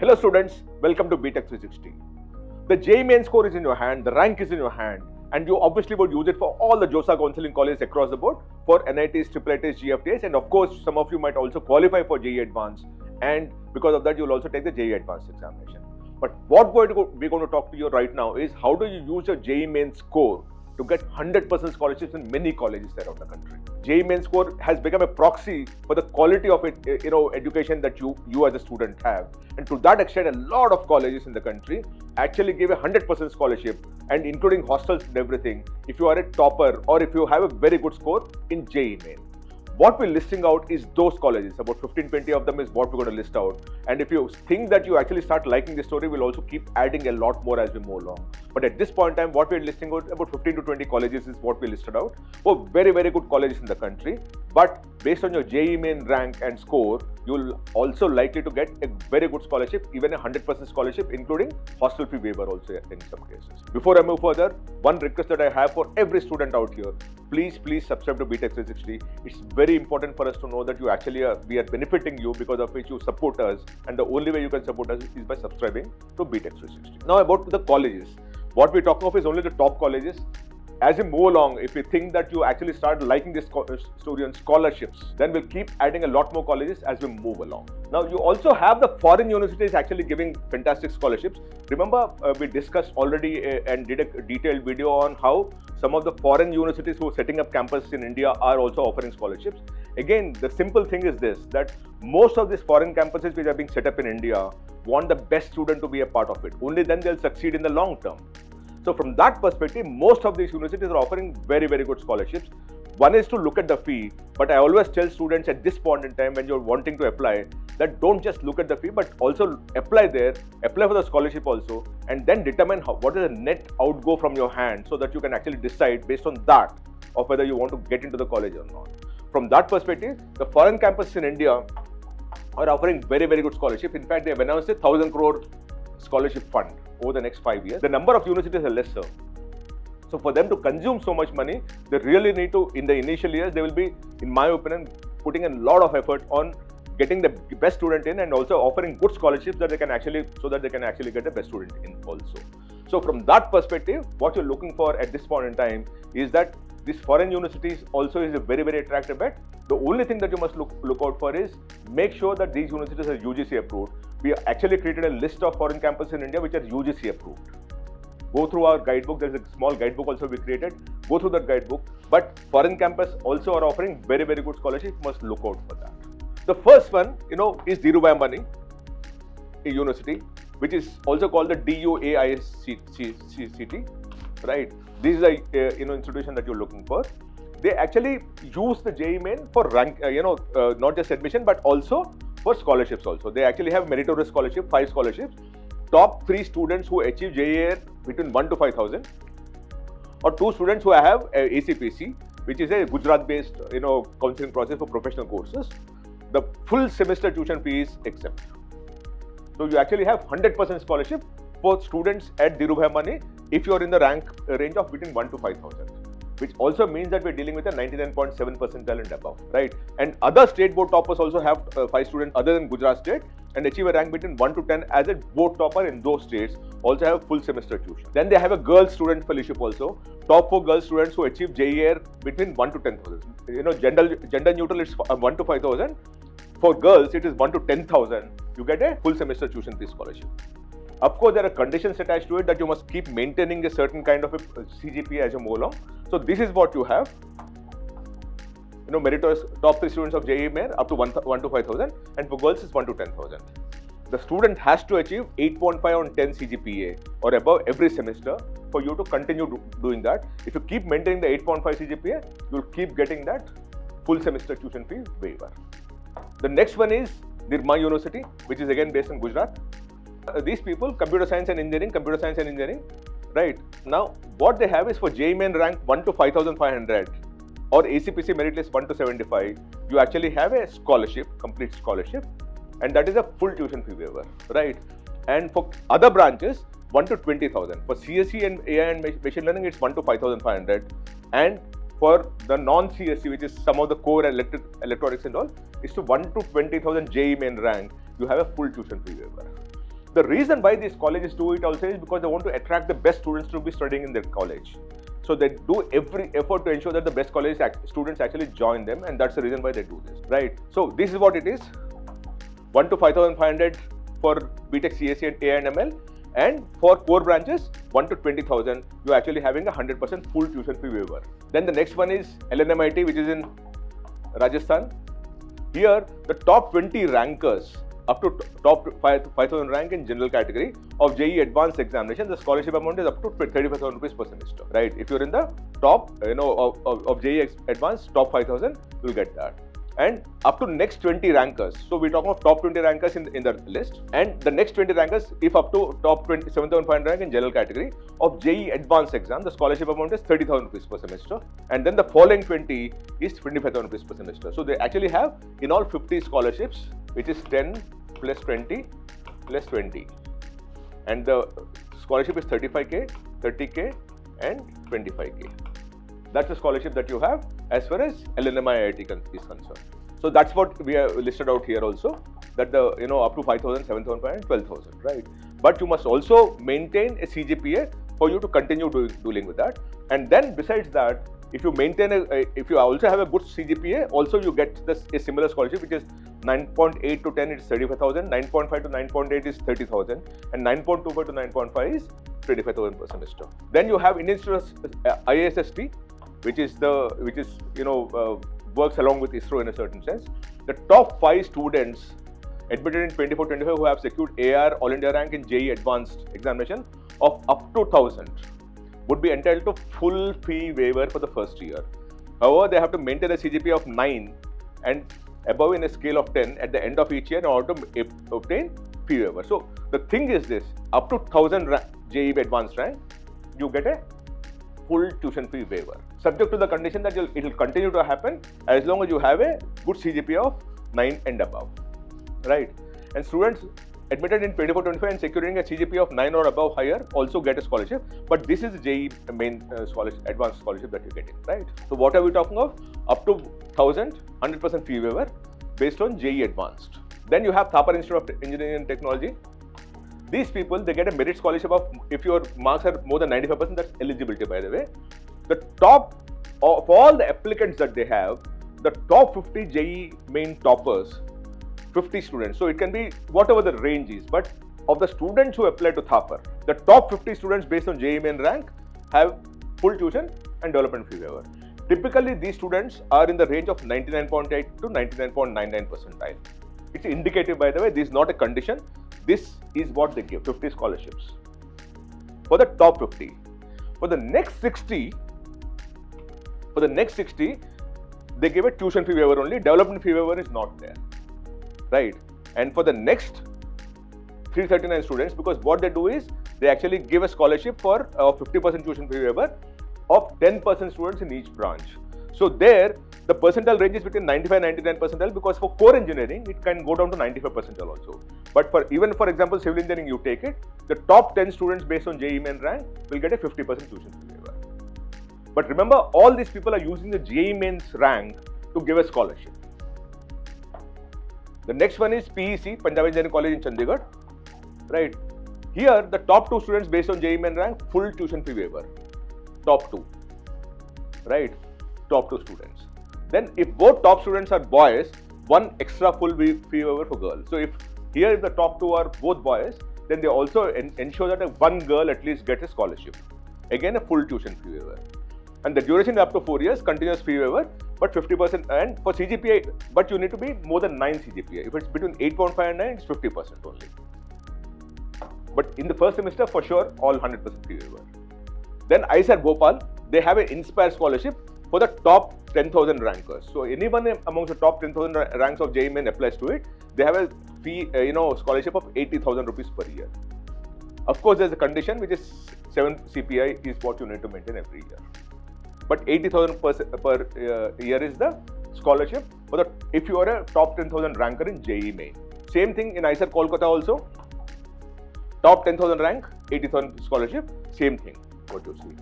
Hello students, welcome to Btech360. The JEE Main score is in your hand, the rank is in your hand, and you obviously would use it for all the JOSA counseling colleges across the board for NITs, IIITs, GFTs, and of course some of you might also qualify for JEE Advanced, and because of that you will also take the JEE Advanced examination. But what we're going to talk to you right now is how do you use your JEE Main score to get 100% scholarships in many colleges around the country. JEE Main score has become a proxy for the quality of education that you as a student have, and to that extent a lot of colleges in the country actually give a 100% scholarship, and including hostels and everything if you are a topper or if you have a very good score in JEE Main. What we're listing out is those colleges, about 15-20 of them is what we're going to list out, and if you think that you actually start liking the story, we'll also keep adding a lot more as we move along. But at this point in time, what we're listing out, about 15 to 20 colleges is what we listed out for very, very good colleges in the country. But based on your JEE Main rank and score, you'll also likely to get a very good scholarship, even a 100% scholarship, including hostel fee waiver also in some cases. Before I move further, one request that I have for every student out here, please subscribe to Btech360. It's very important for us to know that you actually we are benefiting you, because of which you support us, and the only way you can support us is by subscribing to Btech360. Now about the colleges. What we're talking of is only the top colleges. As we move along, if you think that you actually start liking this story on scholarships, then we'll keep adding a lot more colleges as we move along. Now, you also have the foreign universities actually giving fantastic scholarships. Remember, we discussed already and did a detailed video on how some of the foreign universities who are setting up campuses in India are also offering scholarships. Again, the simple thing is this, that most of these foreign campuses which are being set up in India want the best student to be a part of it. Only then they'll succeed in the long term. So from that perspective, most of these universities are offering very, very good scholarships. One is to look at the fee, but I always tell students at this point in time when you're wanting to apply that don't just look at the fee, but also apply for the scholarship also, and then determine what is the net outgo from your hand, so that you can actually decide based on that of whether you want to get into the college or not. From that perspective, the foreign campuses in India are offering very, very good scholarship. In fact, they have announced a 1,000 crore scholarship fund over the next 5 years. The number of universities are lesser. So for them to consume so much money, they really need to, in the initial years, they will be, in my opinion, putting a lot of effort on getting the best student in, and also offering good scholarships that they can actually get the best student in also. So from that perspective, what you're looking for at this point in time is that these foreign universities also is a very, very attractive bet. The only thing that you must look out for is make sure that these universities are UGC approved. We actually created a list of foreign campuses in India which are UGC approved. Go through our guidebook. There's a small guidebook also we created. Go through that guidebook. But foreign campus also are offering very, very good scholarships. You must look out for that. The first one, is Dhirubhai Ambani University, which is also called the DUAICT, right? This is the institution that you're looking for. They actually use the JEE Main for rank, not just admission, but also for scholarships also. They actually have meritorious scholarship, 5 scholarships. Top 3 students who achieve JEE between 1 to 5,000, or 2 students who have ACPC, which is a Gujarat-based, counseling process for professional courses. The full semester tuition fee is exempt. So you actually have 100% scholarship for students at Dhirubhai Ambani if you are in the rank range of between 1 to 5,000. Which also means that we're dealing with a 99.7 percentile and above, right? And other state board toppers also have 5 students other than Gujarat state and achieve a rank between 1 to 10 as a board topper in those states, also have full semester tuition. Then they have a girls student fellowship also. Top 4 girls students who achieve JEE between 1 to 10,000. Gender neutral is 1 to 5,000. For girls, it is 1 to 10,000. You get a full semester tuition fee scholarship. Of course, there are conditions attached to it that you must keep maintaining a certain kind of a CGPA as you move along. So this is what you have. Meritorious top 3 students of JEE Main up to 1 to 5,000, and for girls is 1 to 10,000. The student has to achieve 8.5 on 10 CGPA or above every semester for you to continue doing that. If you keep maintaining the 8.5 CGPA, you'll keep getting that full semester tuition fee waiver. The next one is Nirma University, which is again based in Gujarat. These people, computer science and engineering, right? Now, what they have is for JEE Main rank 1 to 5,500 or ACPC merit list 1 to 75, you actually have a scholarship, complete scholarship, and that is a full tuition fee waiver, right? And for other branches, 1 to 20,000. For CSE and AI and machine learning, it's 1 to 5,500, and for the non-CSE, which is some of the core electronics and all, is to 1 to 20,000 JEE Main rank, you have a full tuition fee waiver. The reason why these colleges do it also is because they want to attract the best students to be studying in their college. So they do every effort to ensure that the best college students actually join them, and that's the reason why they do this, right? So this is what it is: 1 to 5,500 for BTech CSE and AI and ML, and for core branches 1 to 20,000. You're actually having 100% full tuition fee waiver. Then the next one is LNMIIT, which is in Rajasthan. Here the top 20 rankers up to top 5,000 rank in general category of JEE advanced examination, the scholarship amount is up to 35,000 rupees per semester, right? If you're in the top, of JEE advanced top 5,000, you'll get that. And up to next 20 rankers. So we're talking of top 20 rankers in the list, and the next 20 rankers, if up to top 7,500 rank in general category of JEE advanced exam, the scholarship amount is 30,000 rupees per semester, and then the following 20 is 25,000 rupees per semester. So they actually have in all 50 scholarships, which is 10 plus 20 plus 20, and the scholarship is 35k, 30k, and 25k. That's the scholarship that you have as far as LNMIIT is concerned. So that's what we have listed out here also, that the up to 5,000, 7,500, and 12,000, right? But you must also maintain a CGPA for you to continue dealing with that. And then besides that, if you maintain if you also have a good CGPA, also you get a similar scholarship, which is 9.8 to 10 is 35,000, 9.5 to 9.8 is 30,000, and 9.25 to 9.5 is 25,000 per semester. Then you have Indian Students ISST, which is works along with ISRO in a certain sense. The top 5 students admitted in 24-25 who have secured AR All India rank in JEE advanced examination of up to 1,000 would be entitled to full fee waiver for the first year. However, they have to maintain a CGPA of 9 and above in a scale of 10 at the end of each year in order to obtain fee waiver. So the thing is this: up to 1,000 JEE advanced rank, you get a full tuition fee waiver, subject to the condition that it will continue to happen as long as you have a good CGPA of 9 and above, right? And students admitted in 24-25 and securing a CGPA of 9 or above higher also get a scholarship, but this is the JEE Main scholarship, advanced scholarship that you're getting, right? So what are we talking of? Up to 1,000, 100% fee waiver based on JEE advanced. Then you have Thapar Institute of Engineering and Technology. These people, they get a merit scholarship of, if your marks are more than 95%, that's eligibility, by the way. The top of all the applicants that they have, the top 50 JEE Main toppers, 50 students. So it can be whatever the range is, but of the students who apply to Thapar, the top 50 students based on JEE Main rank have full tuition and development fee waiver. Typically, these students are in the range of 99.8 to 99.99 percentile. It's indicative, by the way. This is not a condition. This is what they give, 50 scholarships for the top 50. For the next 60, they give a tuition fee waiver only. Development fee waiver is not there, right? And for the next 339 students, because what they do is they actually give a scholarship for 50% tuition fee waiver of 10% students in each branch. So there, the percentile range is between 95-99 percentile, because for core engineering, it can go down to 95 percentile also. But for example, civil engineering, you take it, the top 10 students based on JEE Main rank will get a 50% tuition fee waiver. But remember, all these people are using the JEE Main's rank to give a scholarship. The next one is PEC, Punjab Engineering College in Chandigarh, right? Here, the top 2 students based on JEE Main rank, full tuition fee waiver. Top 2, right? Top 2 students. Then if both top students are boys, one extra full fee waiver for girls. So if the top 2 are both boys, then they also ensure that one girl at least gets a scholarship. Again, a full tuition fee waiver. And the duration is up to 4 years, continuous fee waiver, but 50%. And for CGPA, but you need to be more than 9 CGPA. If it's between 8.5 and 9, it's 50% only. But in the first semester, for sure, all 100% fee waiver. Then ISAR Bhopal, they have an Inspire scholarship for the top 10,000 rankers. So anyone amongst the top 10,000 ranks of JEE Main applies to it. They have a fee, scholarship of 80,000 rupees per year. Of course, there's a condition, which is 7 CPI is what you need to maintain every year. But 80,000 per year is the scholarship for if you are a top 10,000 ranker in JEE Main. Same thing in ISAR Kolkata also. Top 10,000 rank, 80,000 scholarship, same thing, what you see.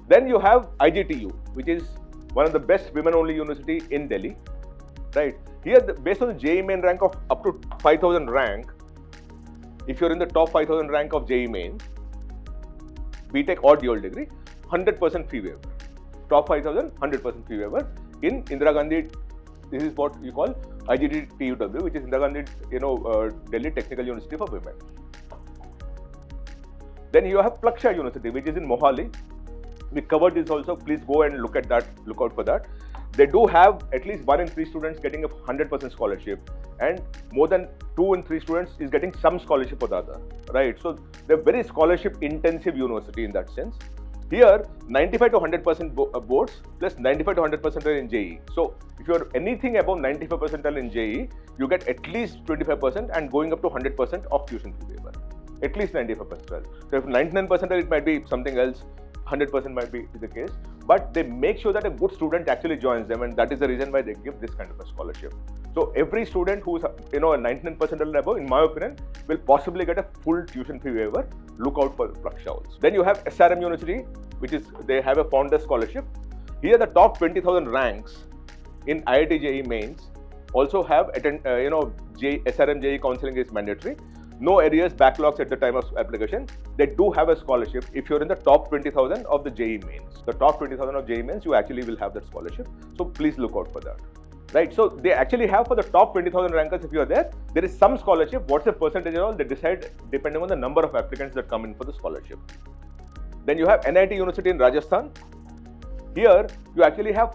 Then you have IGTU, which is one of the best women-only university in Delhi, right? Here, based on the JEE Main rank of up to 5,000 rank, if you're in the top 5,000 rank of JEE Main, BTech or dual degree, 100% fee waiver. Top 5,000, 100% fee waiver. In Indira Gandhi, this is what you call IGT-TUW, which is Indira Gandhi, Delhi Technical University for Women. Then you have Plaksha University, which is in Mohali. We covered this also. Please go and look at that. Look out for that. They do have at least 1 in 3 students getting a 100% scholarship, and more than 2 in 3 students is getting some scholarship for the other. Right? So they're very scholarship intensive university in that sense. Here, 95 to 100% boards plus 95 to 100% in JEE. So if you're anything above 95% in JEE, you get at least 25% and going up to 100% of tuition fee waiver. At least 95%. So if 99%, it might be something else. 100% might be the case, but they make sure that a good student actually joins them, and that is the reason why they give this kind of a scholarship. So every student who is a 99% and above, in my opinion, will possibly get a full tuition fee waiver. Look out for Plaksha also. Then you have SRM University, which is they have a founder scholarship. Here the top 20,000 ranks in IIT JEE Mains also have SRM JEE counseling is mandatory. No arrears, backlogs at the time of application. They do have a scholarship if you're in the top 20,000 of the JEE Mains. The top 20,000 of JEE Mains, you actually will have that scholarship. So please look out for that. Right? So they actually have for the top 20,000 rankers, if you are there is some scholarship. What's the percentage and all? They decide depending on the number of applicants that come in for the scholarship. Then you have NIT University in Rajasthan. Here you actually have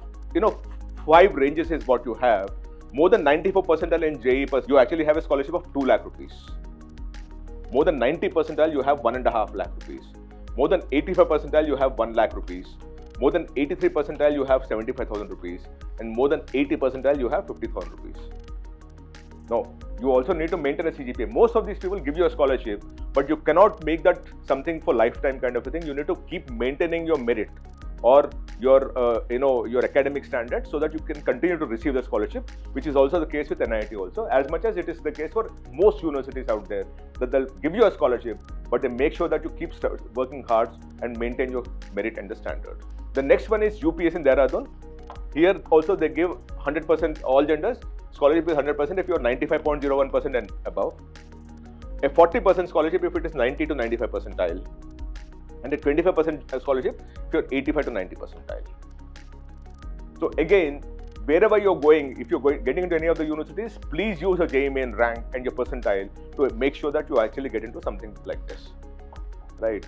5 ranges is what you have. More than 94 percentile in JEE, you actually have a scholarship of 2 lakh rupees. More than 90 percentile, you have 1.5 lakh rupees. More than 85 percentile, you have 1 lakh rupees. More than 83 percentile, you have 75,000 rupees. And more than 80 percentile, you have 50,000 rupees. Now, you also need to maintain a CGPA. Most of these people give you a scholarship, but you cannot make that something for lifetime kind of a thing. You need to keep maintaining your merit or your academic standards so that you can continue to receive the scholarship, which is also the case with NIT also, as much as it is the case for most universities out there, that they'll give you a scholarship, but they make sure that you keep working hard and maintain your merit and the standard. The next one is UPS in Dehradun. Here also they give 100% all genders. Scholarship is 100% if you are 95.01% and above. A 40% scholarship if it is 90 to 95 percentile. And a 25% scholarship if you're 85 to 90 percentile. So again, wherever you're going, if you're getting into any of the universities, please use your JEE Main rank and your percentile to make sure that you actually get into something like this, right?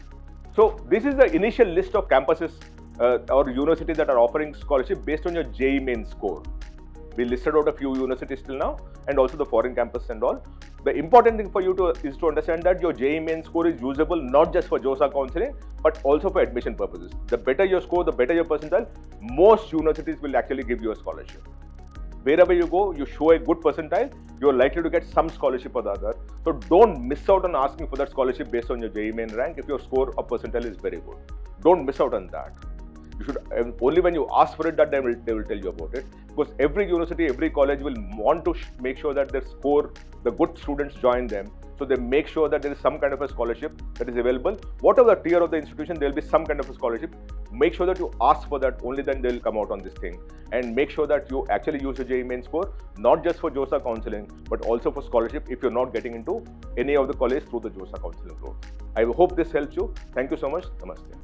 So this is the initial list of campuses or universities that are offering scholarship based on your JEE Main score. We listed out a few universities till now, and also the foreign campus and all. The important thing for you is to understand that your JEE Main score is usable not just for JOSA counseling, but also for admission purposes. The better your score, the better your percentile, most universities will actually give you a scholarship. Wherever you go, you show a good percentile, you are likely to get some scholarship or the other. So don't miss out on asking for that scholarship based on your JEE Main rank if your score or percentile is very good. Don't miss out on that. You should only when you ask for it that they will tell you about it, because every university, every college will want to make sure that their score, the good students join them. So they make sure that there is some kind of a scholarship that is available. Whatever the tier of the institution, there will be some kind of a scholarship. Make sure that you ask for that, only then they will come out on this thing. And make sure that you actually use your JEE Main score, not just for JOSA counseling, but also for scholarship if you're not getting into any of the college through the JOSA counseling route. I hope this helps you. Thank you so much. Namaste.